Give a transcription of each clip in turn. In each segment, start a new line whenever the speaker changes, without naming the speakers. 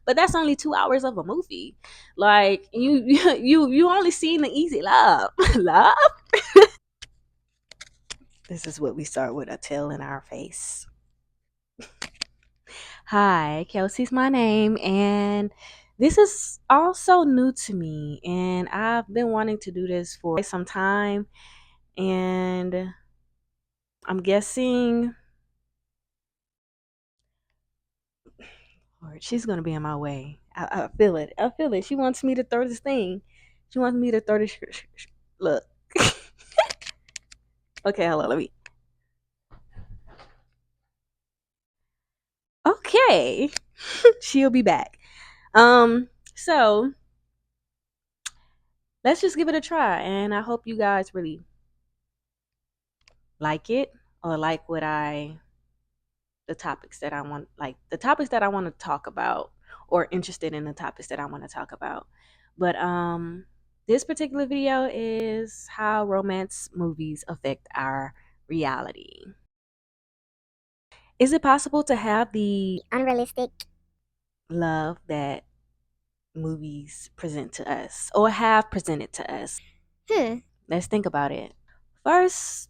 but that's only 2 hours of a movie. Like you only seen the easy love. Love. This is what we start with, a tail in our face. Hi, Kelsey's my name, and this is also new to me, and I've been wanting to do this for some time, and I'm guessing, Lord, she's gonna be in my way. I feel it. I feel it. She wants me to throw this thing. She wants me to throw this. Look. Okay, hold on. Let me. Okay, she'll be back. So let's just give it a try, and I hope you guys really like it, or like the topics that I want, like the topics that I want to talk about, or interested in the topics that I want to talk about. But this particular video is how romance movies affect our reality. Is it possible to have the
unrealistic
love that movies present to us, or have presented to us? Let's think about it. First,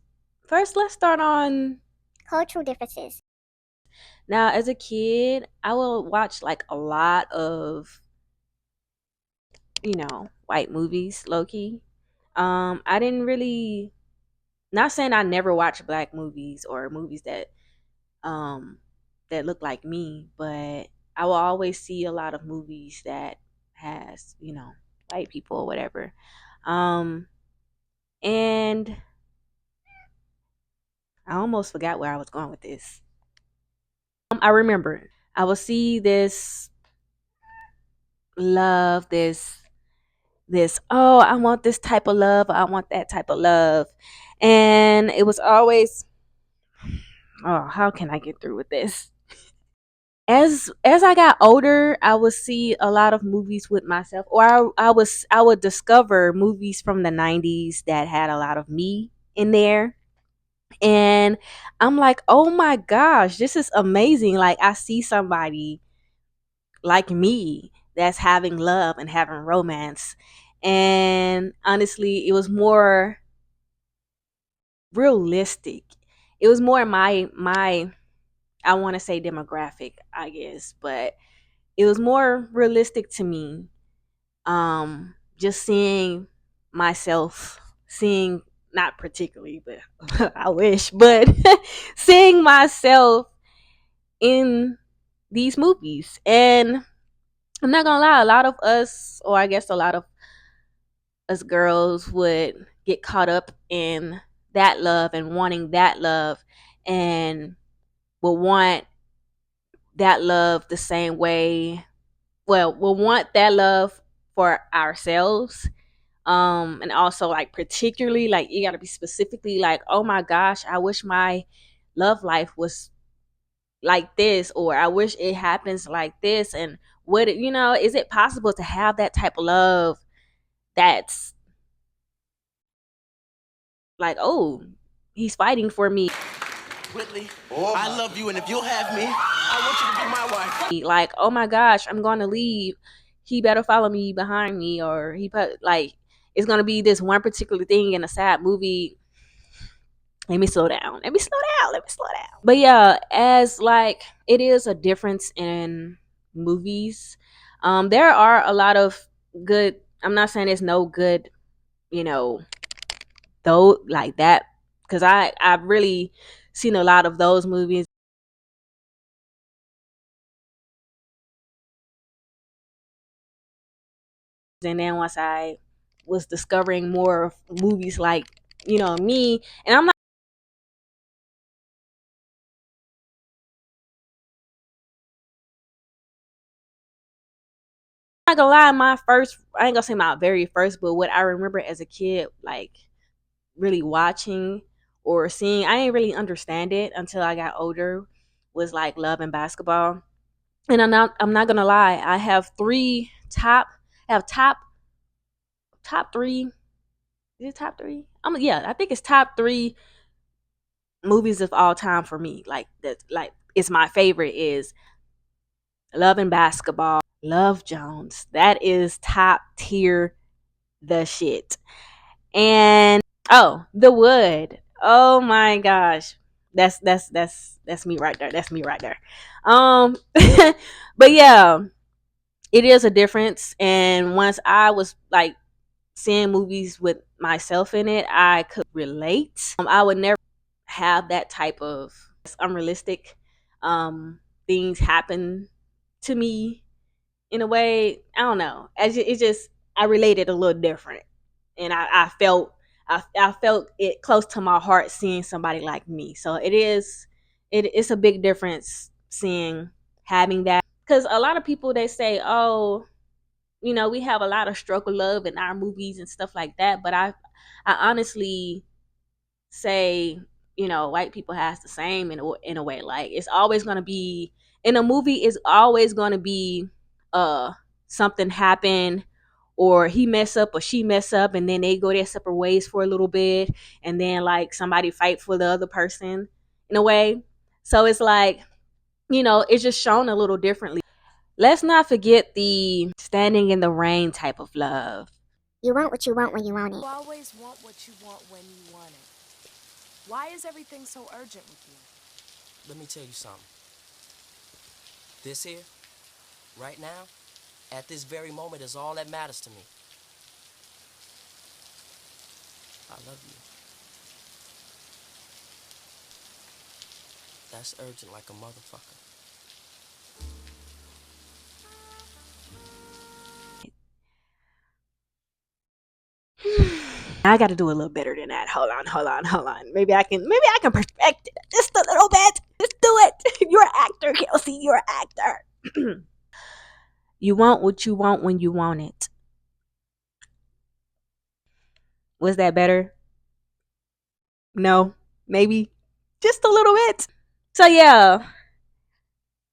let's start on
cultural differences.
now. As a kid, I will watch like a lot of, white movies, low key. I didn't really, not saying I never watched black movies or movies um that look like me, but I will always see a lot of movies that has, white people or whatever. And I almost forgot where I was going with this. I remember I will see this love, this, oh, I want this type of love, I want that type of love. And it was always, oh, how can I get through with this? As I got older, I would see a lot of movies with myself, or I would discover movies from the 90s that had a lot of me in there. And I'm like, oh my gosh, this is amazing. Like, I see somebody like me that's having love and having romance. And honestly, it was more realistic. It was more my I want to say demographic, I guess, but it was more realistic to me. Just seeing myself, seeing, not particularly, but I wish, but seeing myself in these movies. And I'm not gonna lie, a lot of us, or I guess a lot of us girls, would get caught up in that love and wanting that love, and will want that love the same way. Well, we'll want that love for ourselves. And also, like, particularly, like, you got to be specifically like, oh my gosh, I wish my love life was like this, or I wish it happens like this. And is it possible to have that type of love that's like, oh, he's fighting for me.
Whitley, I love you, and if you'll have me, I want you to be my wife.
Like, oh my gosh, I'm going to leave. He better follow me behind me, or it's going to be this one particular thing in a sad movie. Let me slow down. Let me slow down. Let me slow down. But yeah, as like, it is a difference in movies. There are a lot of good. I'm not saying there's no good, you know, though, like that, because I've really seen a lot of those movies. And then once I was discovering more of movies like, me, and I'm not gonna lie, I ain't gonna say my very first, but what I remember as a kid, like, really watching or seeing, I didn't really understand it until I got older, was like Love and Basketball. And I'm not gonna lie, I have top three. Is it top three? Yeah, I think it's top three movies of all time for me. Like, that, like, it's my favorite is Love and Basketball, Love Jones. That is top tier the shit. And oh, The Wood. Oh my gosh. That's me right there. That's me right there. Um but yeah, it is a difference, and once I was like seeing movies with myself in it, I could relate. I would never have that type of unrealistic things happen to me in a way. I don't know. It just I related a little different, and I felt I felt it close to my heart seeing somebody like me. So it's a big difference seeing having that, because a lot of people they say, oh, we have a lot of struggle love in our movies and stuff like that, but I honestly say, white people has the same in a way. Like, it's always going to be in a movie, is always going to be uh something happen, or he mess up or she mess up, and then they go their separate ways for a little bit, and then like somebody fight for the other person in a way. So it's like, it's just shown a little differently. Let's not forget the standing in the rain type of love.
You want what you want when you want
You
it.
always want what you want when you want it. Why is everything so urgent with you?
Let me tell you something. This here, right now, at this very moment, is all that matters to me. I love you. That's urgent like a motherfucker.
I got to do a little better than that. Hold on. Maybe I can perfect it just a little bit. Just do it. You're an actor, Kelsey. You're an actor. You want what you want when you want it. Was that better? No, maybe just a little bit. So yeah,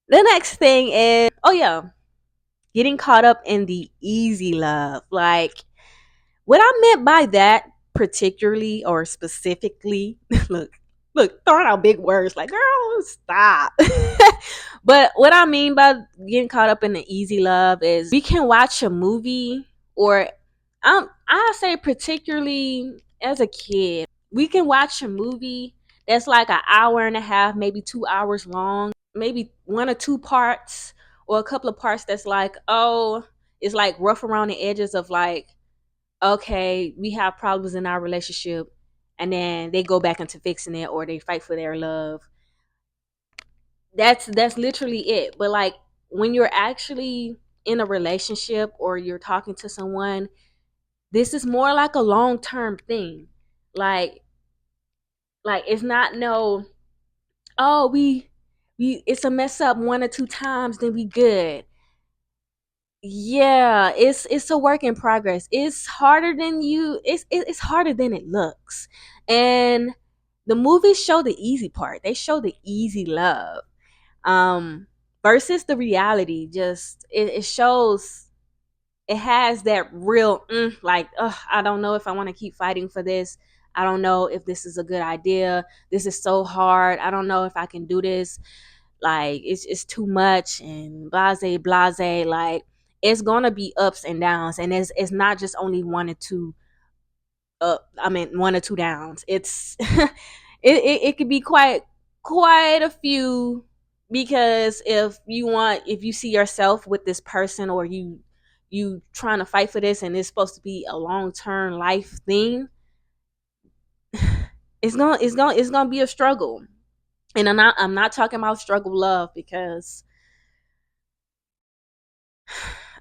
the next thing is, oh yeah, getting caught up in the easy love. Like, what I meant by that particularly or specifically, look, throwing out big words like, girl, stop. But what I mean by getting caught up in the easy love is we can watch a movie, or I say particularly as a kid, we can watch a movie that's like an hour and a half, maybe 2 hours long, maybe one or two parts, or a couple of parts that's like, oh, it's like rough around the edges of like, okay, we have problems in our relationship, and then they go back into fixing it, or they fight for their love. That's literally it. But like, when you're actually in a relationship or you're talking to someone, this is more like a long-term thing. Like it's not no, oh, we it's a mess up one or two times, then we good. Yeah, it's a work in progress. It's harder than it's harder than it looks. And the movies show the easy part. They show the easy love. Um versus the reality. Just it shows, it has that real like, I don't know if I want to keep fighting for this. I don't know if this is a good idea. This is so hard. I don't know if I can do this. Like, it's too much, and blase. Like, it's gonna be ups and downs, and it's not just only one or two up, I mean one or two downs. It's it could be quite a few, because if you see yourself with this person, or you trying to fight for this, and it's supposed to be a long-term life thing, it's gonna be a struggle. And I'm not talking about struggle love, because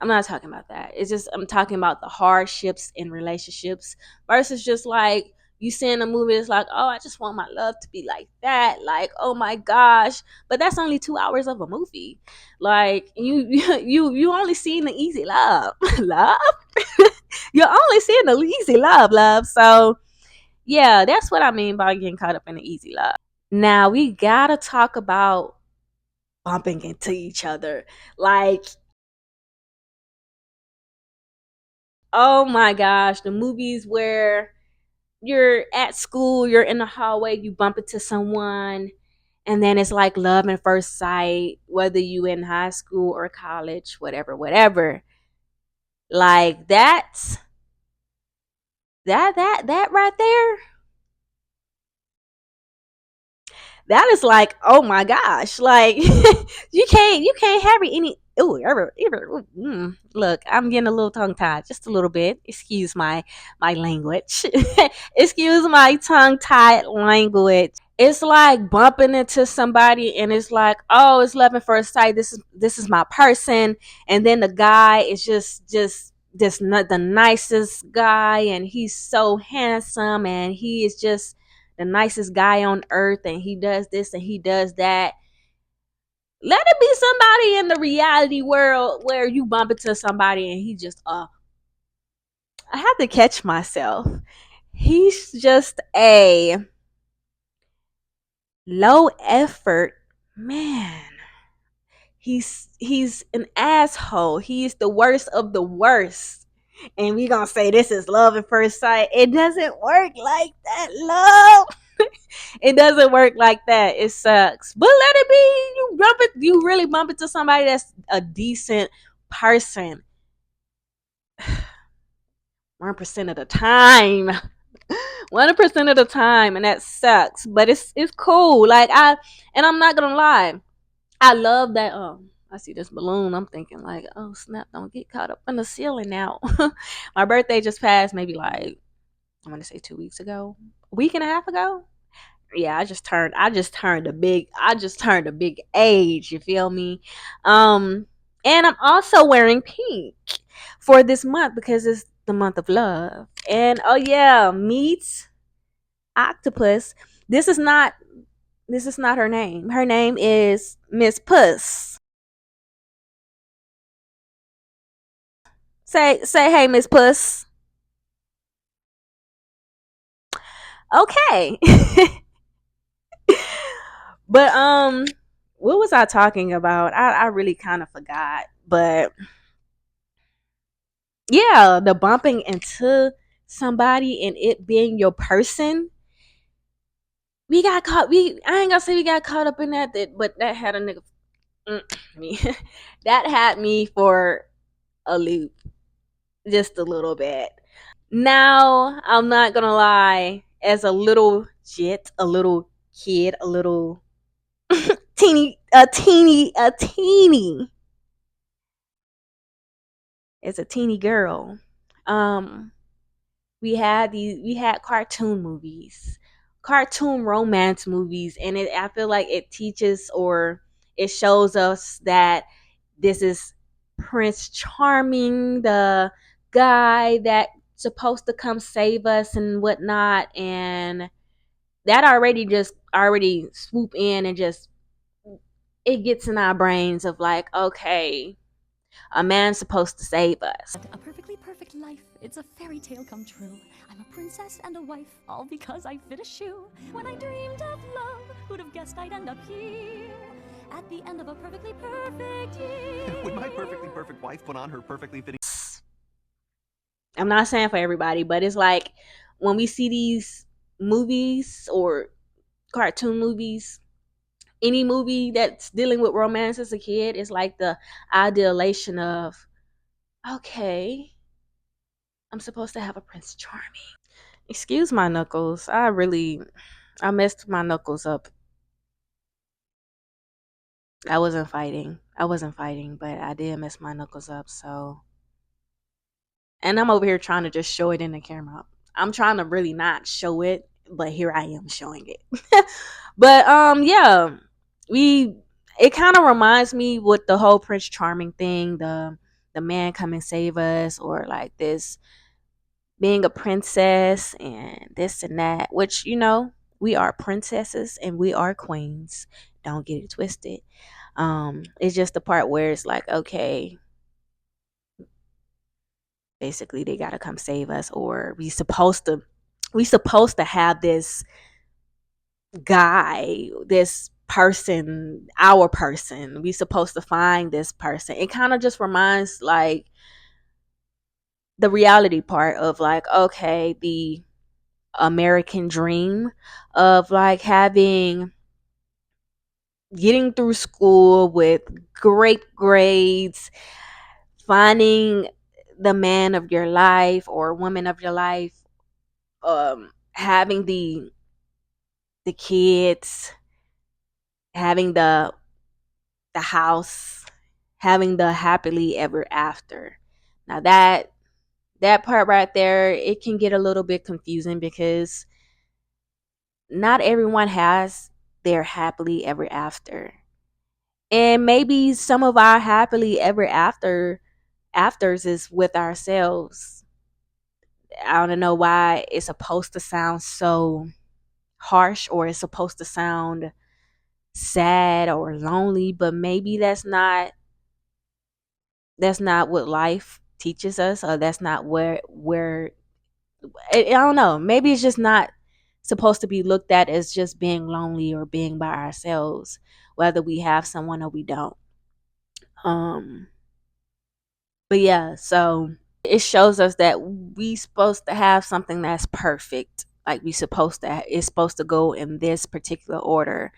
I'm not talking about that. It's just, I'm talking about the hardships in relationships, versus just like you see in a movie, it's like, oh, I just want my love to be like that. Like, oh my gosh. But that's only 2 hours of a movie. Like, you only seeing the easy love. Love? You're only seeing the easy love. So yeah, that's what I mean by getting caught up in the easy love. Now we gotta talk about bumping into each other. Like, oh my gosh, the movies where you're at school, you're in the hallway, you bump into someone, and then it's like love at first sight, whether you in high school or college, whatever. Like that right there, that is like, oh my gosh, like you can't have any. Ooh, look, I'm getting a little tongue tied, just a little bit. Excuse my language. Excuse my tongue tied language. It's like bumping into somebody, and it's like, oh, it's love at first sight. This is my person, and then the guy is just this not the nicest guy, and he's so handsome, and he is just the nicest guy on earth, and he does this and he does that. Let it be somebody in the reality world where you bump into somebody and he just I have to catch myself. He's just a low effort man. He's an asshole. He's the worst of the worst. And we gonna say this is love at first sight. It doesn't work like that, love. It doesn't work like that. It sucks. But let it be. You really bump into somebody that's a decent person. 1% of the time. 1% of the time, and that sucks. But it's cool. Like I'm not gonna lie. I love that. I see this balloon. I'm thinking like, oh snap! Don't get caught up in the ceiling now. My birthday just passed. Maybe like I'm gonna say 2 weeks ago, a week and a half ago. Yeah, I just turned a big age, you feel me? And I'm also wearing pink for this month because it's the month of love. And oh yeah, meet octopus. This is not this is not her name. Her name is Miss Puss. Say hey, Miss Puss. Okay. But what was I talking about? I really kind of forgot. But yeah, the bumping into somebody and it being your person. We got caught. I ain't gonna say we got caught up in that, but that had a nigga me. That had me for a loop, just a little bit. Now I'm not gonna lie. As a little jit, a little kid, a little teeny, as a teeny girl. Um, we had cartoon romance movies, and I feel like it teaches or it shows us that this is Prince Charming, the guy that's supposed to come save us and whatnot, and that already swoop in and just it gets in our brains of like, okay, a man's supposed to save us.
A perfectly perfect life, it's a fairy tale come true. I'm a princess and a wife, all because I fit a shoe. When I dreamed of love, who'd have guessed I'd end up here? At the end of a perfectly perfect year.
Would my perfectly perfect wife put on her perfectly fitting...
I'm not saying for everybody, but it's like when we see these movies or cartoon movies, any movie that's dealing with romance as a kid, it's like the idealization of, okay, I'm supposed to have a Prince Charming. Excuse my knuckles. I messed my knuckles up. I wasn't fighting, but I did mess my knuckles up. So, and I'm over here trying to just show it in the camera. I'm trying to really not show it, but here I am showing it. But yeah, it kind of reminds me with the whole Prince Charming thing, the man come and save us, or like this being a princess and this and that, which we are princesses and we are queens. Don't get it twisted. It's just the part where it's like, okay, basically they gotta come save us, or we supposed to have this guy, this person, our person. We supposed to find this person. It kind of just reminds like the reality part of like, okay, the American dream of like having getting through school with great grades, finding the man of your life or woman of your life, having the kids, having the house, having the happily ever after. Now that part right there, it can get a little bit confusing because not everyone has their happily ever after. And maybe some of our happily ever afters is with ourselves. I don't know why it's supposed to sound so harsh, or it's supposed to sound sad or lonely, but maybe that's not what life teaches us, or that's not where I don't know. Maybe it's just not supposed to be looked at as just being lonely or being by ourselves, whether we have someone or we don't. Um, but yeah, so it shows us that we supposed to have something that's perfect. Like we supposed to, it's supposed to go in this particular order,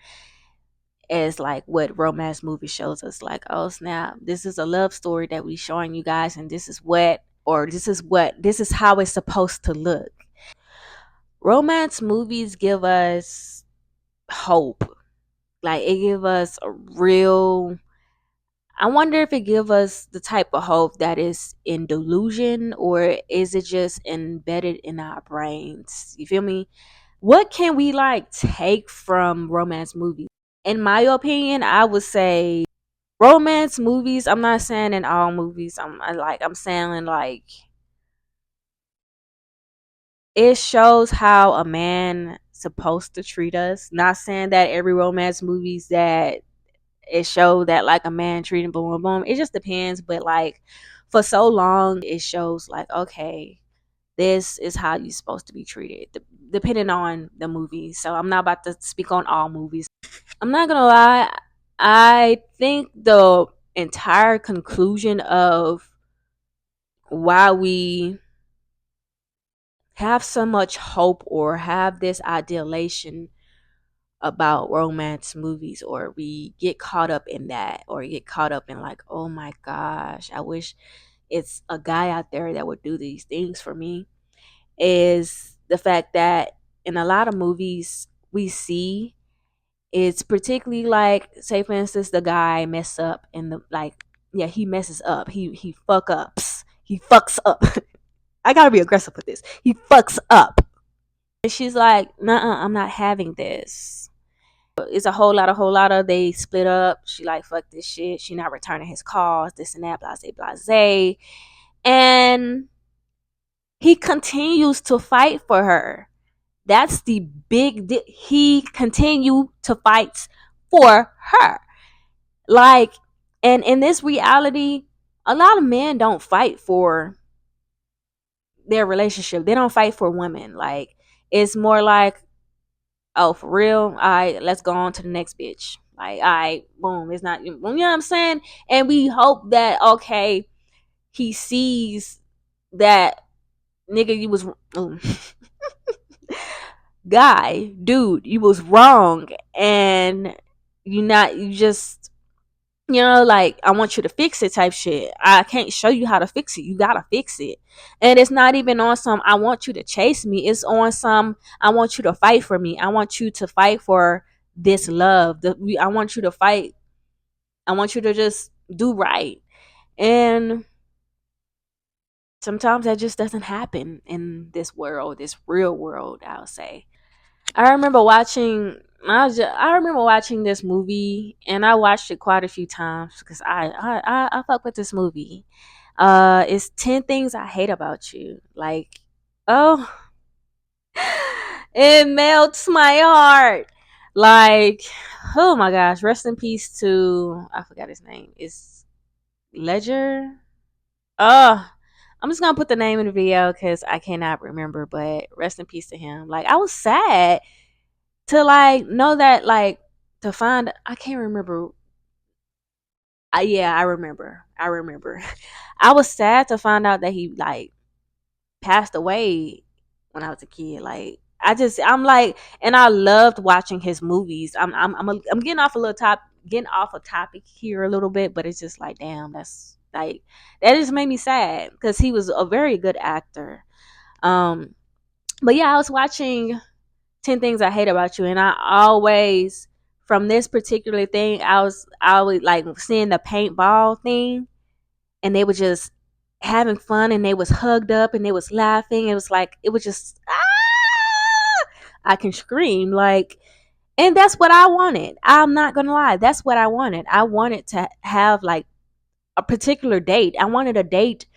as like what romance movie shows us. Like, oh snap, this is a love story that we showing you guys, and this is how it's supposed to look. Romance movies give us hope. Like it give us a real, I wonder if it give us the type of hope that is in delusion, or is it just embedded in our brains? You feel me? What can we like take from romance movies? In my opinion, I would say romance movies, I'm not saying in all movies. I'm saying like it shows how a man supposed to treat us. Not saying that every romance movies that it showed that like a man treating boom boom boom. It just depends, but like for so long it shows like, okay, this is how you're supposed to be treated, depending on the movie. So I'm not about to speak on all movies. I'm not gonna lie, I think the entire conclusion of why we have so much hope or have this idealization about romance movies, or we get caught up in that, or get caught up in like, oh my gosh, I wish it's a guy out there that would do these things for me, is the fact that in a lot of movies we see, it's particularly like, say for instance, the guy mess up in the like, yeah, he messes up, he fucks up. I gotta be aggressive with this. He fucks up. And she's like, nah, I'm not having this. It's a whole lot of, they split up. She like, fuck this shit. She not returning his calls, this and that, blase, blase. And he continues to fight for her. That's the he continue to fight for her. Like, and in this reality, a lot of men don't fight for their relationship. They don't fight for women. Like, it's more like, oh, for real? All right, let's go on to the next bitch. Like, all right, boom. It's not, you know what I'm saying? And we hope that, okay, he sees that, nigga, you was, guy, dude, you was wrong. And you just, like, I want you to fix it type shit. I can't show you how to fix it. You gotta fix it. And it's not even on some, I want you to chase me. It's on some, I want you to fight for me. I want you to fight for this love. I want you to fight. I want you to just do right. And sometimes that just doesn't happen in this world, this real world, I'll say. I remember watching I remember watching this movie, and I watched it quite a few times because I fuck with this movie. It's 10 Things I Hate About You. Like, oh, it melts my heart. Like, oh my gosh, rest in peace to, I forgot his name. It's Ledger. Oh, I'm just gonna put the name in the video because I cannot remember, but rest in peace to him. Like, I was sad to like know that, like, to find, I can't remember. Yeah, I remember. I was sad to find out that he like passed away when I was a kid. Like, I'm like, and I loved watching his movies. I'm getting off a topic here a little bit, but it's just like, damn, that's like, that just made me sad because he was a very good actor. Um, but yeah, I was watching 10 Things I Hate About You, and I always, from this particular thing, I would like seeing the paintball thing, and they were just having fun, and they was hugged up, and they was laughing. It was like, it was just, I can scream like, and that's what I wanted. I'm not gonna lie, that's what I wanted. I wanted to have like a particular date. I wanted a date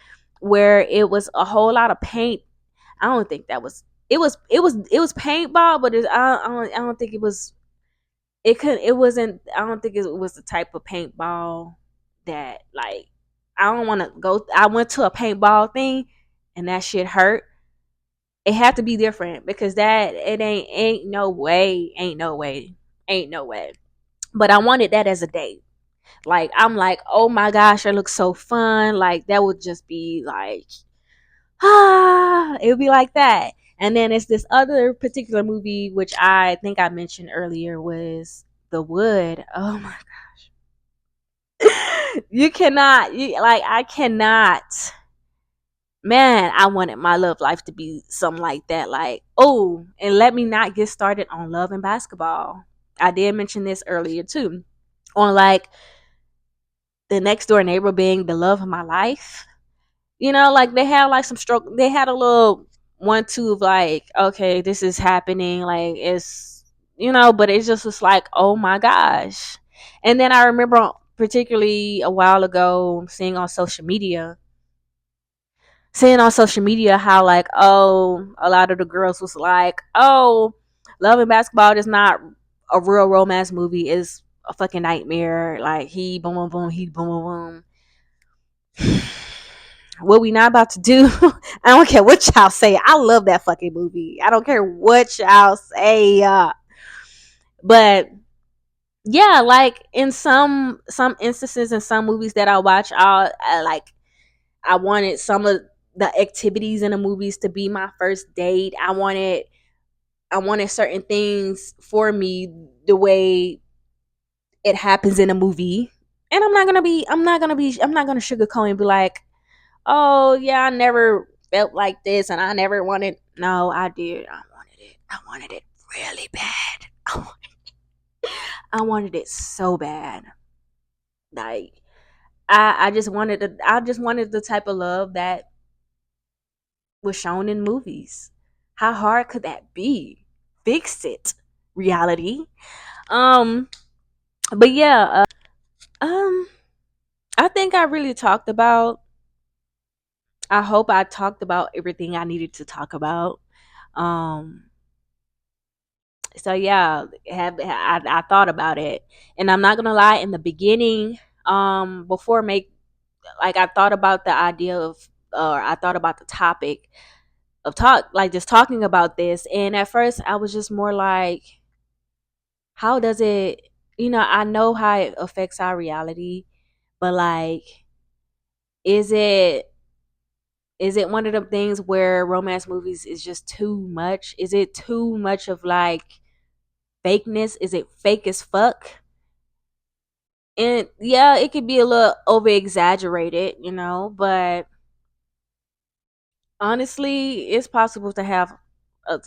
where it was a whole lot of paint. I don't think that was, it was paintball, but I don't think it was, it wasn't, I don't think it was the type of paintball that like, I don't want to go. I went to a paintball thing and that shit hurt. It had to be different because that, it ain't no way, ain't no way. But I wanted that as a date. Like, I'm like, oh my gosh, it looks so fun. Like, that would just be like, it would be like that. And then it's this other particular movie which I think I mentioned earlier was The Wood. Oh my gosh. I cannot. Man, I wanted my love life to be something like that. Like, oh, and let me not get started on Love and Basketball. I did mention this earlier too. On like the next door neighbor being the love of my life. Like they had like some stroke. They had a little 1-2 of like, okay, this is happening. Like it's, but it just was like, oh my gosh. And then I remember particularly a while ago seeing on social media how like, oh, a lot of the girls was like, oh, Love and Basketball is not a real romance movie, is a fucking nightmare. Like he boom boom boom, he boom boom boom. What we not about to do? I don't care what y'all say. I love that fucking movie. I don't care what y'all say. But yeah, like in some instances in some movies that I watch, I wanted some of the activities in the movies to be my first date. I wanted certain things for me the way it happens in a movie. And I'm not gonna sugarcoat and be like, oh yeah, I never felt like this and I never wanted. No, I did. I wanted it really bad. I wanted it so bad. Like I just wanted the type of love that was shown in movies. How hard could that be? Fix it, reality. Um, but yeah, I think I really talked about. I hope I talked about everything I needed to talk about. Um, so yeah, I thought about it, and I'm not gonna lie. In the beginning, before make like I thought about the idea of, or I thought about the topic of talk, like just talking about this. And at first, I was just more like, how does it? I know how it affects our reality, but like, is it one of them things where romance movies is just too much? Is it too much of like fakeness? Is it fake as fuck? And yeah, it could be a little over exaggerated, but honestly, it's possible to have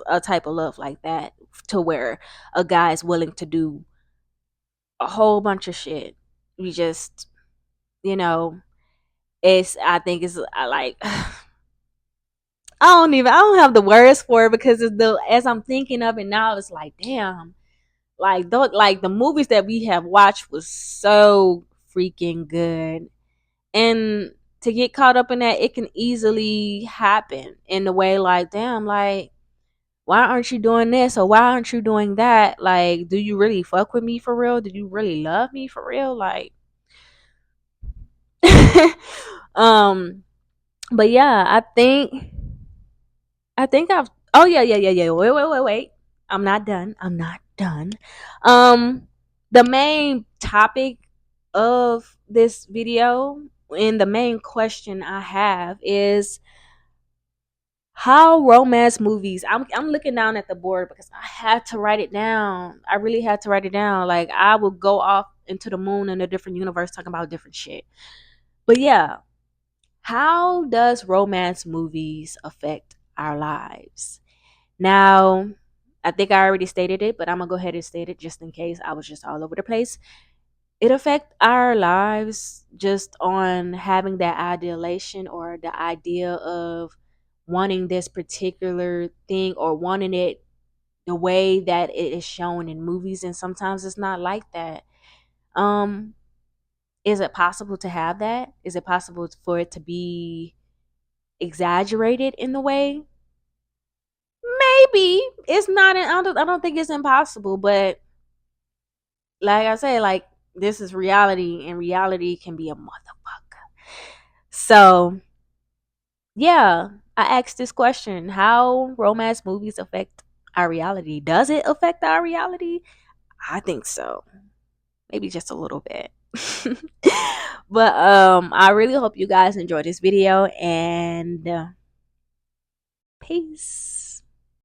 a type of love like that to where a guy is willing to do a whole bunch of shit. You just, you know, I think it's, I like, I don't have the words for it because as I'm thinking of it now, it's like, damn, like the movies that we have watched was so freaking good. And to get caught up in that, it can easily happen in the way like, damn, like, why aren't you doing this or why aren't you doing that? Like, do you really fuck with me for real? Do you really love me for real? Like, um, but yeah, I think I've. Oh yeah, yeah, yeah, yeah. Wait. I'm not done. I'm not done. Um, the main topic of this video and the main question I have is, how romance movies, I'm looking down at the board because I had to write it down. I really had to write it down. Like, I will go off into the moon in a different universe talking about different shit. But yeah, how does romance movies affect our lives? Now, I think I already stated it, but I'm gonna go ahead and state it just in case I was just all over the place. It affect our lives just on having that idealization or the idea of wanting this particular thing or wanting it the way that it is shown in movies, and sometimes it's not like that. um is it possible to have that? Is it possible for it to be exaggerated in the way? Maybe. It's not, I don't think it's impossible, but like I said, like, this is reality, and reality can be a motherfucker. So yeah, I asked this question: how romance movies affect our reality? Does it affect our reality? I think so. Maybe just a little bit. But I really hope you guys enjoyed this video, and peace.